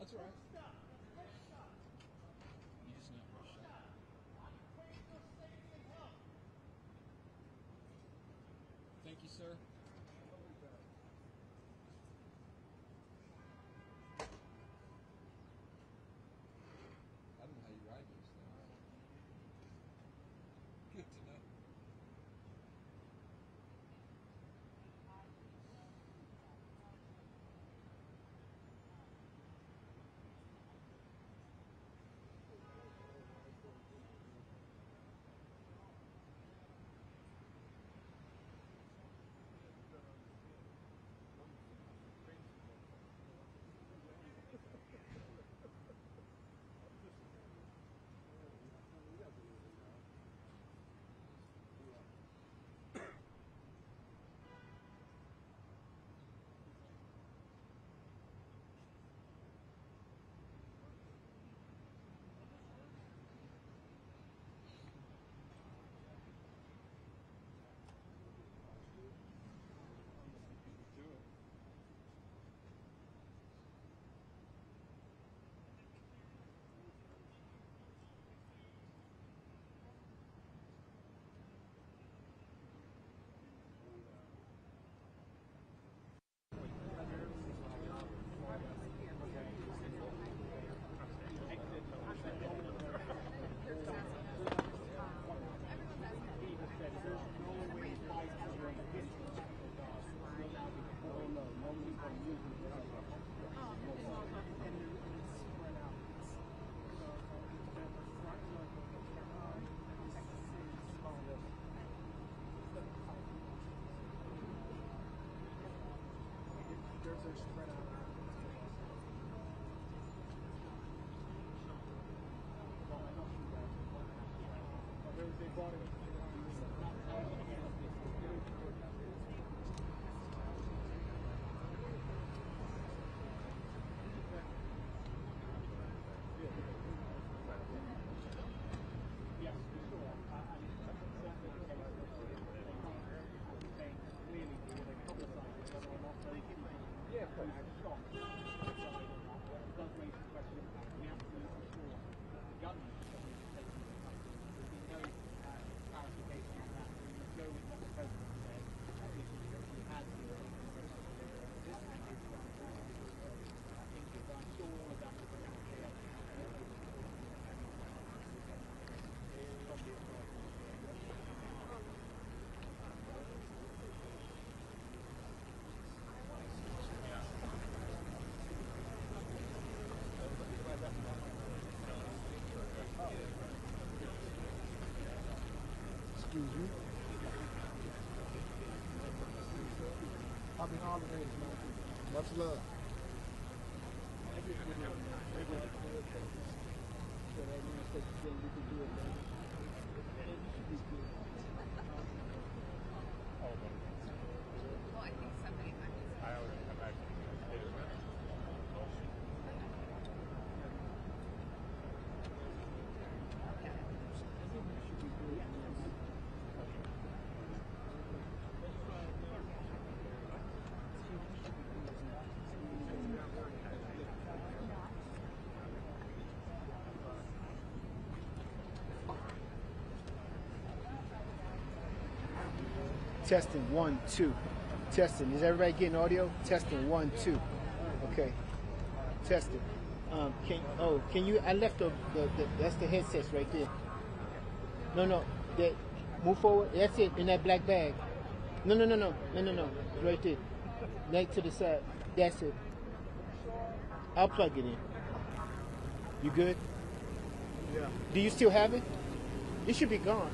That's all right. You just not rush out. Thank you, sir. I don't know how you ride these things. Good to know. Excuse me. Happy holidays, man. Much love. Well, I think somebody might be. I already have actually. Testing 1, 2. Testing. Is everybody getting audio? Testing 1, 2. Okay. Testing. Can you? I left the that's the headsets right there. No. That move forward. That's it in that black bag. No. Right there. Right to the side. That's it. I'll plug it in. You good? Yeah. Do you still have it? It should be gone.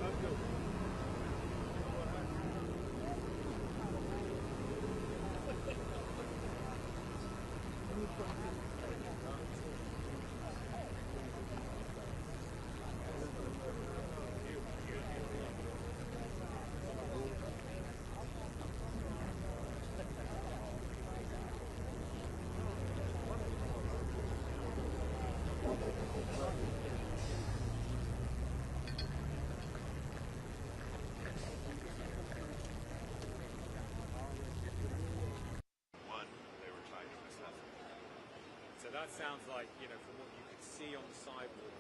that sounds like, from what you could see on the sidewalk,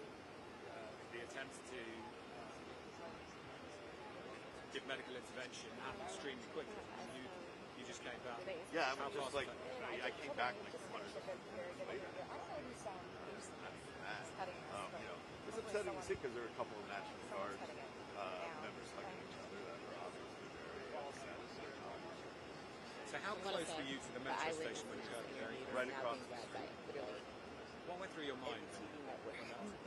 the attempts to give medical intervention happened extremely quickly. You just came back. Yeah, I was just like, I came back like 100 later. It's upsetting to see because there were a couple of National Guard members hugging each other that were obviously very upset. So how close were you to the metro station when you got there? Right across the street. What went through your mind?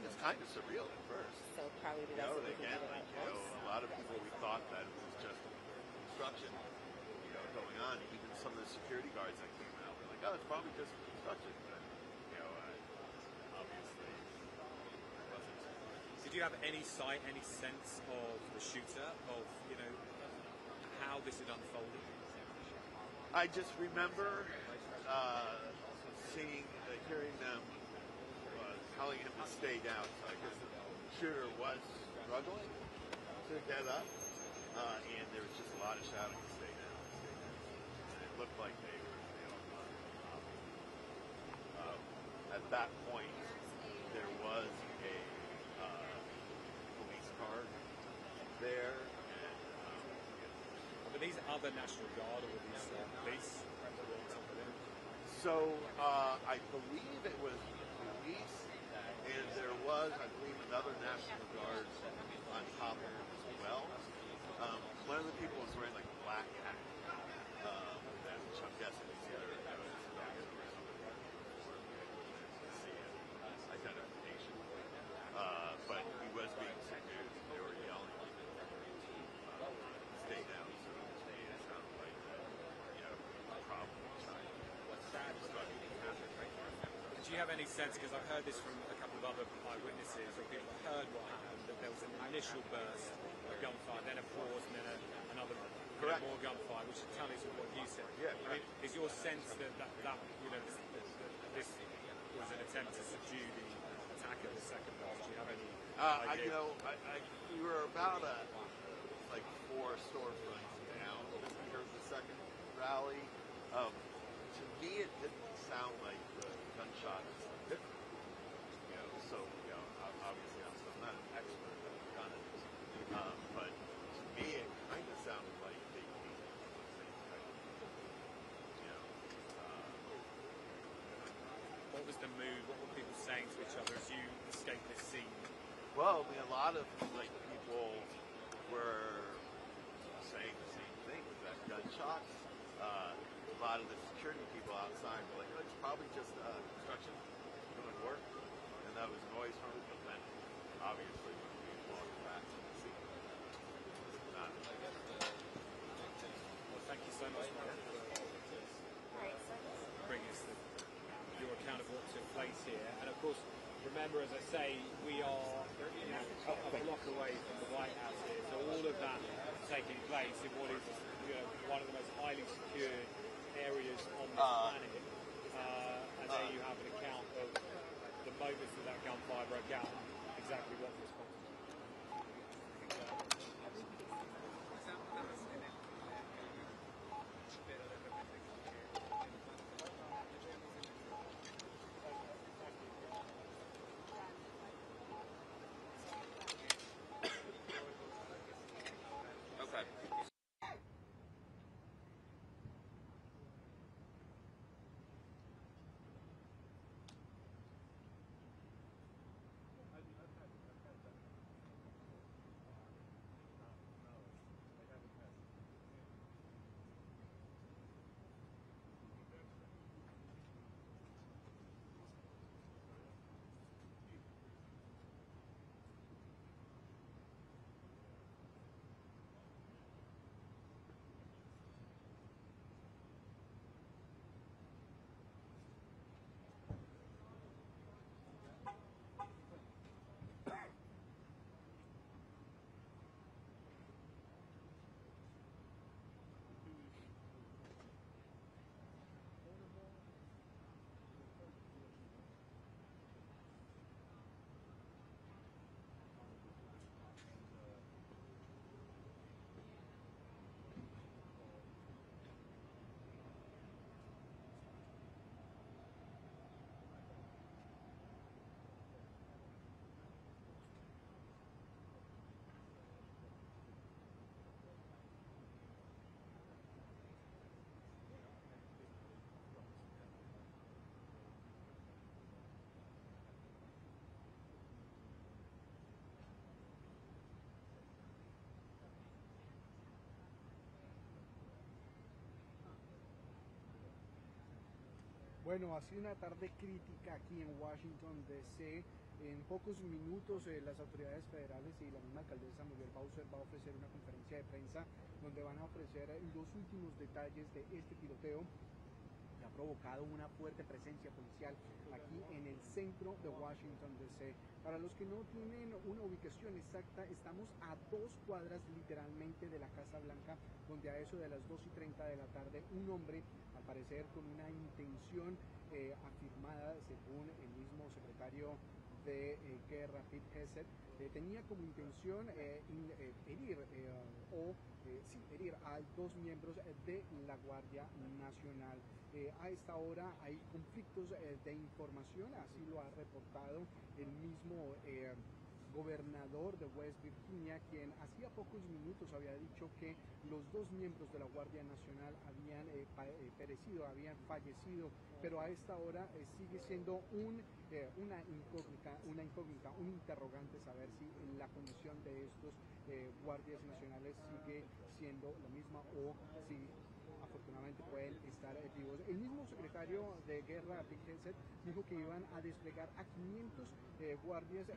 It's kind of surreal at first. So probably Again, a lot of people, we thought that it was just construction, going on. Even some of the security guards that came out were like, oh, it's probably just construction. But, obviously, it wasn't. Did you have any sight, any sense of the shooter, of, how this had unfolded? I just remember hearing them telling him to stay down. So I guess the shooter was struggling to get up, and there was just a lot of shouting to stay down. And it looked like they were, at that point, there was a police car there. Were these other National Guard or were these police? So I believe it was police, and there was, I believe, another National Guard on top of it as well. One of the people was wearing like a black hat, which I'm guessing is the other identification. But he was being subdued. They were yelling to stay down. So it sounded like probably trying Do you have any sense, because I've heard this from a couple of other eyewitnesses or people that heard what happened, that there was an initial burst of gunfire, then a pause, and then another more gunfire, which tallies with what you said. Yeah. I mean, is your sense that this was an attempt to subdue the attacker the second burst? Do you have any idea? We were about like 4 storefronts down here the second rally. To me, it didn't sound like the gunshots hit. Obviously I'm not an expert on guns, but to me it kind of sounded like they What was the mood? What were people saying to each other as you escaped this scene? Well, a lot of people were saying the same thing with that gunshots. A lot of the security people outside were like, it's probably just construction doing work, and that was noise from it. But then, obviously, when we walked back to the scene, it was not. Well, thank you so much, Mark, for bringing us your account of what took place here. And of course, remember, as I say, we are a block away from the White House here, so all of that taking place in what is one of the most highly secured areas on the planet. And there you have an account of the moments that that gunfire broke out and exactly what the response Okay. Bueno, ha sido una tarde crítica aquí en Washington, D.C. En pocos minutos las autoridades federales y la misma alcaldesa Muriel Bowser va a ofrecer una conferencia de prensa donde van a ofrecer los últimos detalles de este tiroteo que ha provocado una fuerte presencia policial aquí en el centro de Washington, D.C. Para los que no tienen una ubicación exacta, estamos a 2 cuadras literalmente de la Casa Blanca, donde a eso de las 2:30 de la tarde, un hombre, al parecer con una intención afirmada, según el mismo secretario de Guerra, Pete Hegseth, tenía como intención herir a 2 miembros de la Guardia Nacional. A esta hora hay conflictos de información, así lo ha reportado el mismo gobernador de West Virginia, quien hacía pocos minutos había dicho que los 2 miembros de la Guardia Nacional habían perecido, habían fallecido, pero a esta hora sigue siendo una incógnita, un interrogante saber si la condición de estos guardias nacionales sigue siendo la misma o si afortunadamente pueden estar vivos. El mismo secretario de Guerra, Pete Hegseth, dijo que iban a desplegar a 500 guardias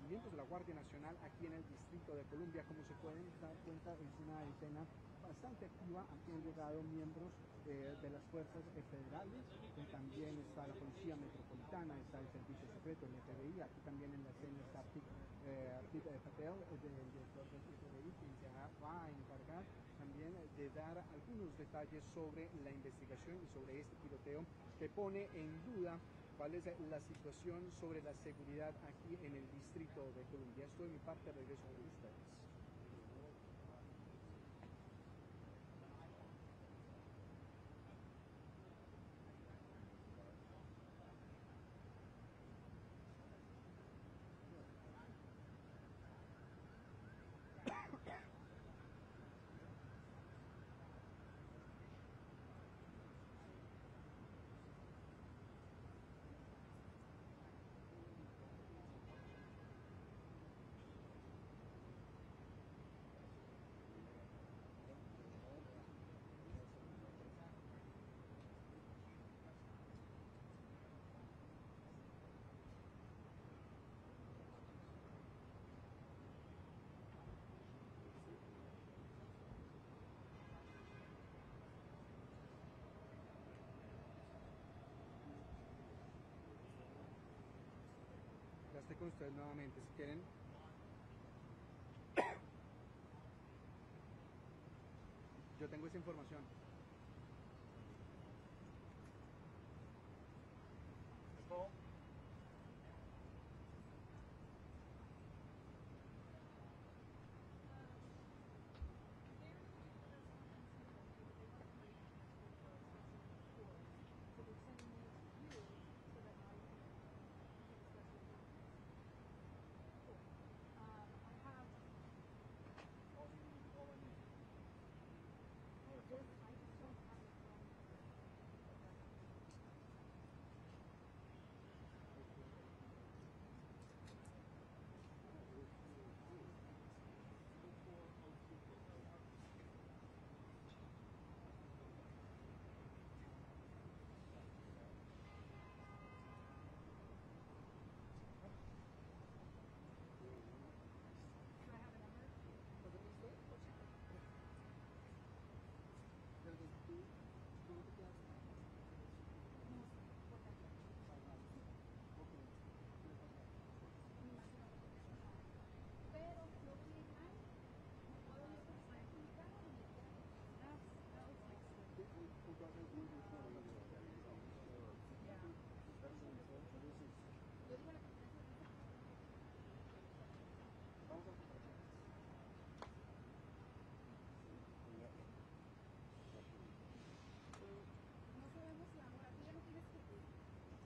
miembros de la Guardia Nacional aquí en el Distrito de Columbia. Como se pueden dar cuenta, es una escena bastante activa. Aquí han llegado miembros de las fuerzas federales, también está la Policía Metropolitana, está el Servicio Secreto, el FBI. Aquí también en la escena está Pete Patel, del director del FBI, quien se va a encargar también de dar algunos detalles sobre la investigación y sobre este tiroteo que pone en duda cuál es la situación sobre la seguridad aquí en el Distrito de Columbia. Esto de mi parte, regreso con ustedes. Ya estoy con ustedes nuevamente, si quieren. Yo tengo esa información.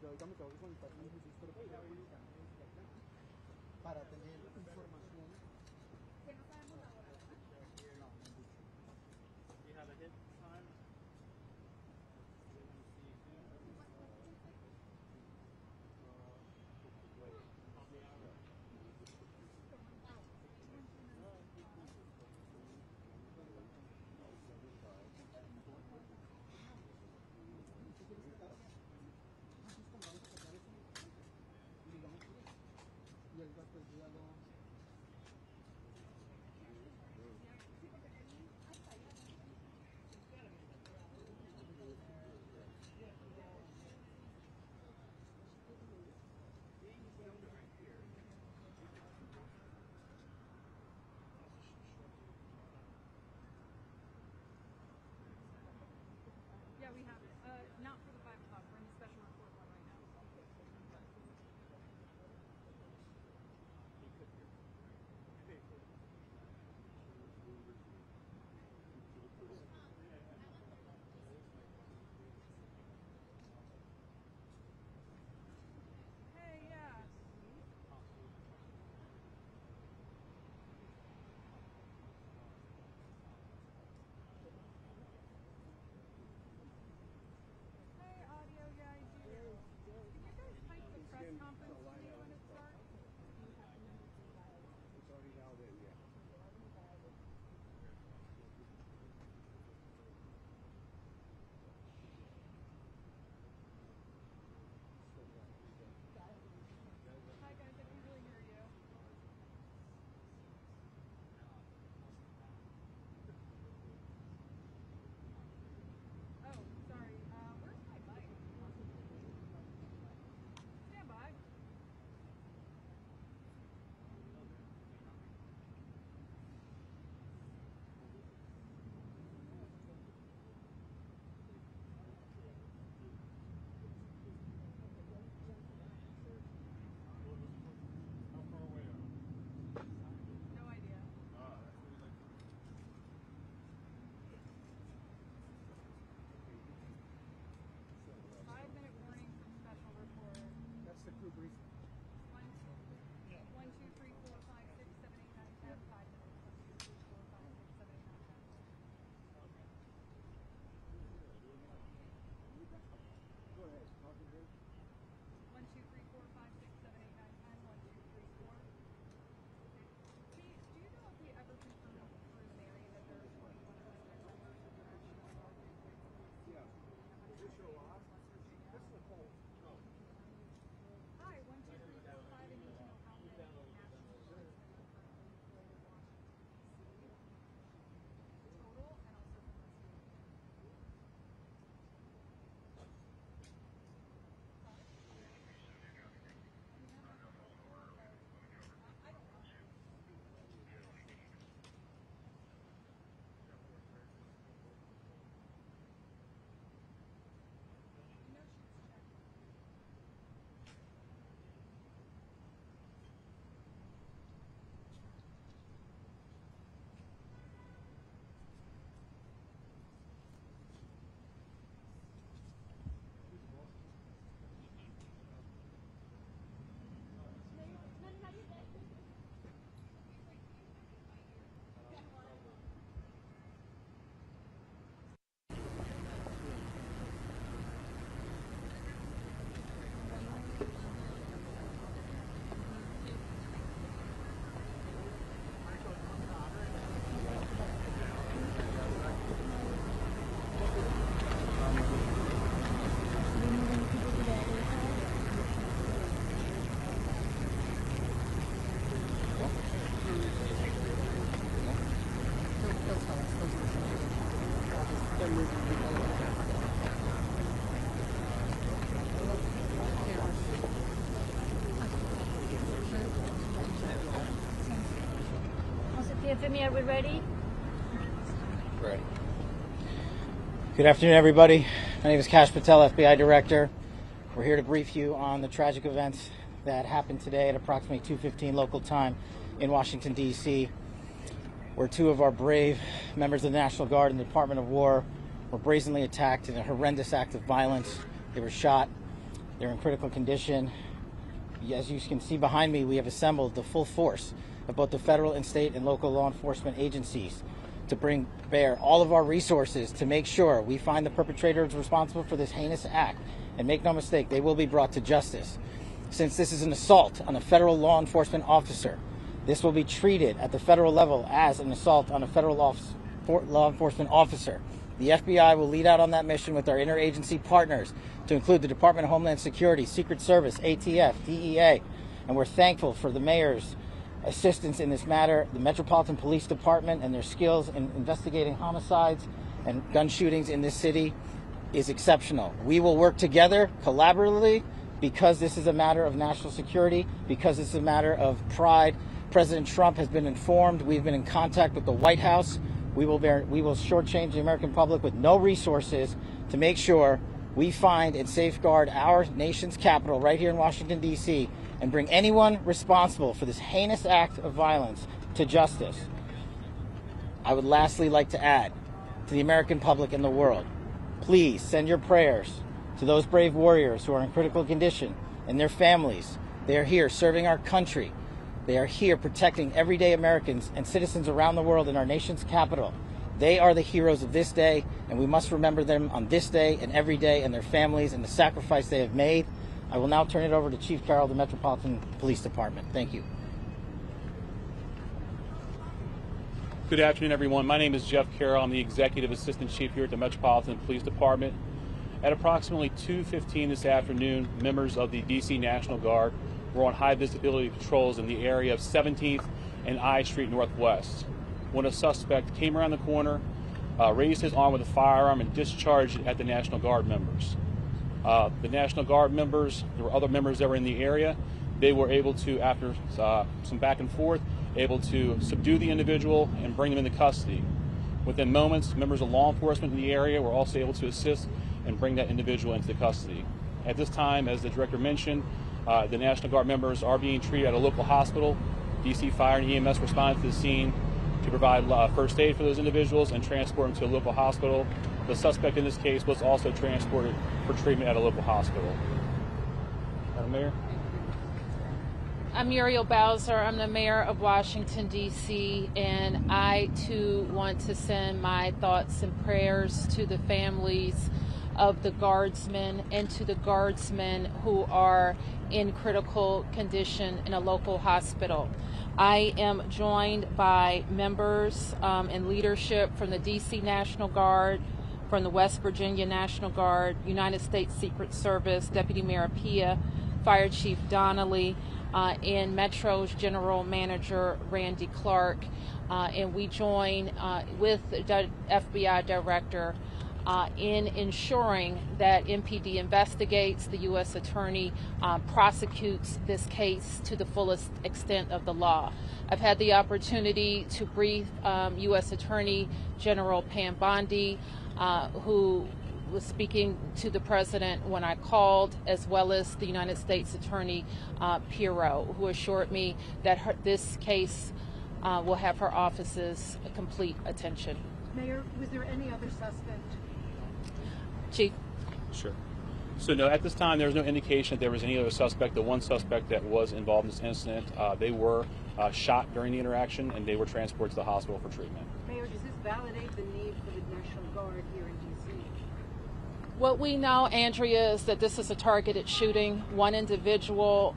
Yo ahorita me tengo que conectar con un registro para tener información. Que no sabemos la hora, ¿verdad? No, no mucho. You have a hit time? Are we ready? Ready. Good afternoon, everybody. My name is Kash Patel, FBI Director. We're here to brief you on the tragic events that happened today at approximately 2:15 local time in Washington, D.C., where two of our brave members of the National Guard and the Department of War were brazenly attacked in a horrendous act of violence. They were shot. They're in critical condition. As you can see behind me, we have assembled the full force of both the federal and state and local law enforcement agencies to bring bear all of our resources to make sure we find the perpetrators responsible for this heinous act. And make no mistake, they will be brought to justice. Since this is an assault on a federal law enforcement officer, this will be treated at the federal level as an assault on a federal law enforcement officer. The FBI will lead out on that mission with our interagency partners, to include the Department of Homeland Security, Secret Service, ATF, DEA, and we're thankful for the mayor's assistance in this matter, the Metropolitan Police Department and their skills in investigating homicides and gun shootings in this city is exceptional. We will work together collaboratively because this is a matter of national security, because it's a matter of pride. President Trump has been informed. We've been in contact with the White House. We will shortchange the American public with no resources to make sure we find and safeguard our nation's capital right here in Washington, D.C., and bring anyone responsible for this heinous act of violence to justice. I would lastly like to add to the American public and the world, please send your prayers to those brave warriors who are in critical condition and their families. They are here serving our country. They are here protecting everyday Americans and citizens around the world in our nation's capital. They are the heroes of this day, and we must remember them on this day and every day, and their families and the sacrifice they have made. I will now turn it over to Chief Carroll of the Metropolitan Police Department. Thank you. Good afternoon, everyone. My name is Jeff Carroll. I'm the Executive Assistant Chief here at the Metropolitan Police Department. At approximately 2:15 this afternoon, members of the D.C. National Guard were on high visibility patrols in the area of 17th and I Street Northwest, when a suspect came around the corner, raised his arm with a firearm, and discharged it at the National Guard members. The National Guard members, there were other members that were in the area. They were able to, after some back and forth, able to subdue the individual and bring them into custody. Within moments, members of law enforcement in the area were also able to assist and bring that individual into custody. At this time, as the director mentioned, the National Guard members are being treated at a local hospital. DC Fire and EMS responded to the scene to provide first aid for those individuals and transport them to a local hospital. The suspect in this case was also transported for treatment at a local hospital. Madam Mayor? I'm Muriel Bowser. I'm the mayor of Washington, D.C., and I, too, want to send my thoughts and prayers to the families of the Guardsmen and to the Guardsmen who are in critical condition in a local hospital. I am joined by members and leadership from the D.C. National Guard, from the West Virginia National Guard, United States Secret Service, Deputy Mayor Pia, Fire Chief Donnelly, and Metro's General Manager Randy Clark, and we join with the FBI Director in ensuring that MPD investigates, the U.S. Attorney prosecutes this case to the fullest extent of the law. I've had the opportunity to brief U.S. Attorney General Pam Bondi, who was speaking to the president when I called, as well as the United States Attorney Pirro, who assured me that this case will have her office's complete attention. Mayor, was there any other suspect? Chief? Sure. So no, at this time there's no indication that there was any other suspect. The one suspect that was involved in this incident, they were shot during the interaction and they were transported to the hospital for treatment. Mayor, does this validate the need for the National Guard here in D.C.? What we know, Andrea, is that this is a targeted shooting. One individual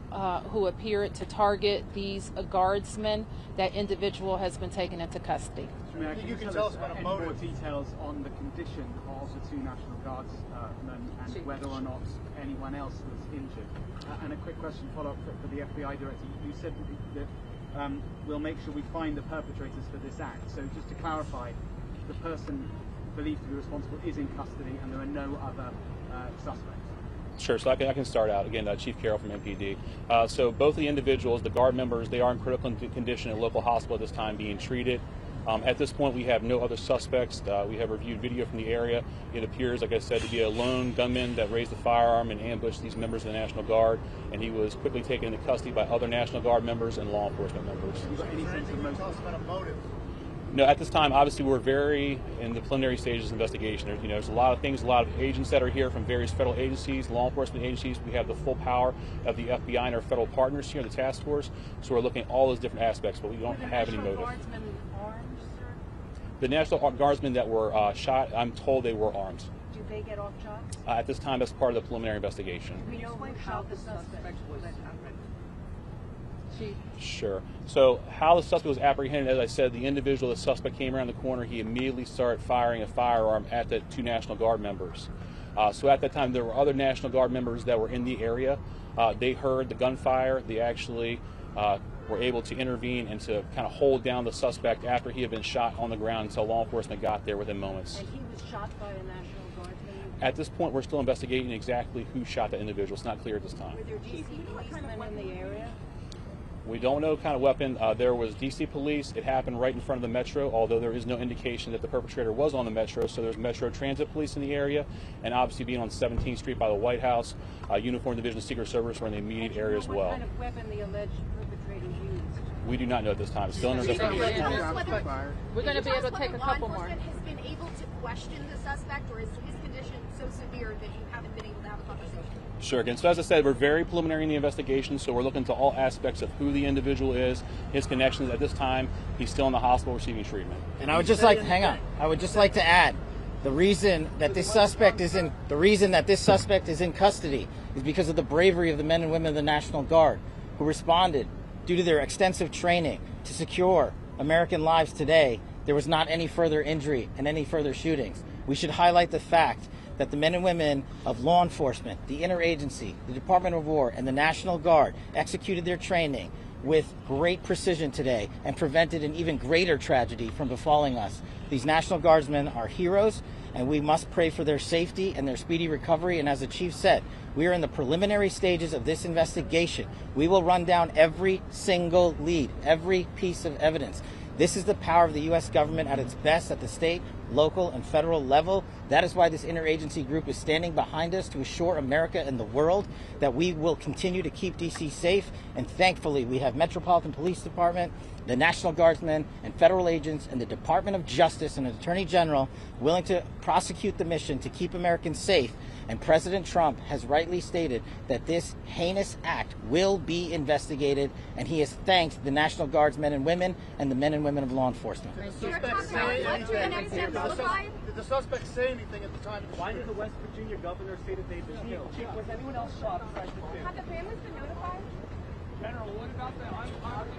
who appeared to target these guardsmen, that individual has been taken into custody. Mayor, can you tell us any more details on the condition of the two National Guardsmen and whether or not anyone else was injured? And a quick question follow-up for the FBI Director. You said that we'll make sure we find the perpetrators for this act. So just to clarify, the person believed to be responsible is in custody and there are no other suspects? Sure, so I can start out. Again, Chief Carroll from MPD. So both the individuals, the Guard members, they are in critical condition at a local hospital at this time being treated. At this point, we have no other suspects. We have reviewed video from the area. It appears, like I said, to be a lone gunman that raised a firearm and ambushed these members of the National Guard, and he was quickly taken into custody by other National Guard members and law enforcement members. Have you got any sense of motive? No, at this time, obviously, we're very in the preliminary stages of investigation. There's a lot of things, a lot of agents that are here from various federal agencies, law enforcement agencies. We have the full power of the FBI and our federal partners here, the task force. So we're looking at all those different aspects, but we don't have any motive. Guardsmen armed, sir? The National Guardsmen that were shot, I'm told they were armed. Do they get off shots? At this time, that's part of the preliminary investigation. We know how the suspect was apprehended. Sure. So how the suspect was apprehended, as I said, the individual, the suspect came around the corner. He immediately started firing a firearm at the two National Guard members. So at that time, there were other National Guard members that were in the area. They heard the gunfire. They actually were able to intervene and to kind of hold down the suspect after he had been shot on the ground until law enforcement got there within moments. And he was shot by a National Guardsman? At this point, we're still investigating exactly who shot that individual. It's not clear at this time. Were there DC policemen in the area? We don't know what kind of weapon. There was DC police. It happened right in front of the Metro, although there is no indication that the perpetrator was on the Metro. So there's Metro Transit Police in the area, and obviously being on 17th Street by the White House, Uniform Division of Secret Service were in the immediate area as well. What kind of weapon the alleged perpetrator used? We do not know at this time. It's still under investigation. We're going to be able to take a couple more. Has been able to question the suspect, or is his condition so severe that you haven't been able to have a conversation? Sure. Again, so as I said, we're very preliminary in the investigation, so we're looking to all aspects of who the individual is, his connections. At this time, he's still in the hospital receiving treatment. And I would just like, hang on. I would just like to add, the reason that this suspect is in custody is because of the bravery of the men and women of the National Guard who responded due to their extensive training to secure American lives today. There was not any further injury and any further shootings. We should highlight the fact that the men and women of law enforcement, the interagency, the Department of War, and the National Guard executed their training with great precision today and prevented an even greater tragedy from befalling us. These National Guardsmen are heroes, and we must pray for their safety and their speedy recovery. And as the Chief said, we are in the preliminary stages of this investigation. We will run down every single lead, every piece of evidence. This is the power of the U.S. government at its best at the state, local, and federal level. That is why this interagency group is standing behind us to assure America and the world that we will continue to keep D.C. safe. And thankfully, we have Metropolitan Police Department, the National Guardsmen, and federal agents, and the Department of Justice and an Attorney General willing to prosecute the mission to keep Americans safe. And President Trump has rightly stated that this heinous act will be investigated, and he has thanked the National Guardsmen and women and the men and women of law enforcement. Did the suspect say anything at the time? Why did the West Virginia governor say that they'd been killed? Chief, was anyone else shot besides the two? Have the families been notified? General, what about the unarmed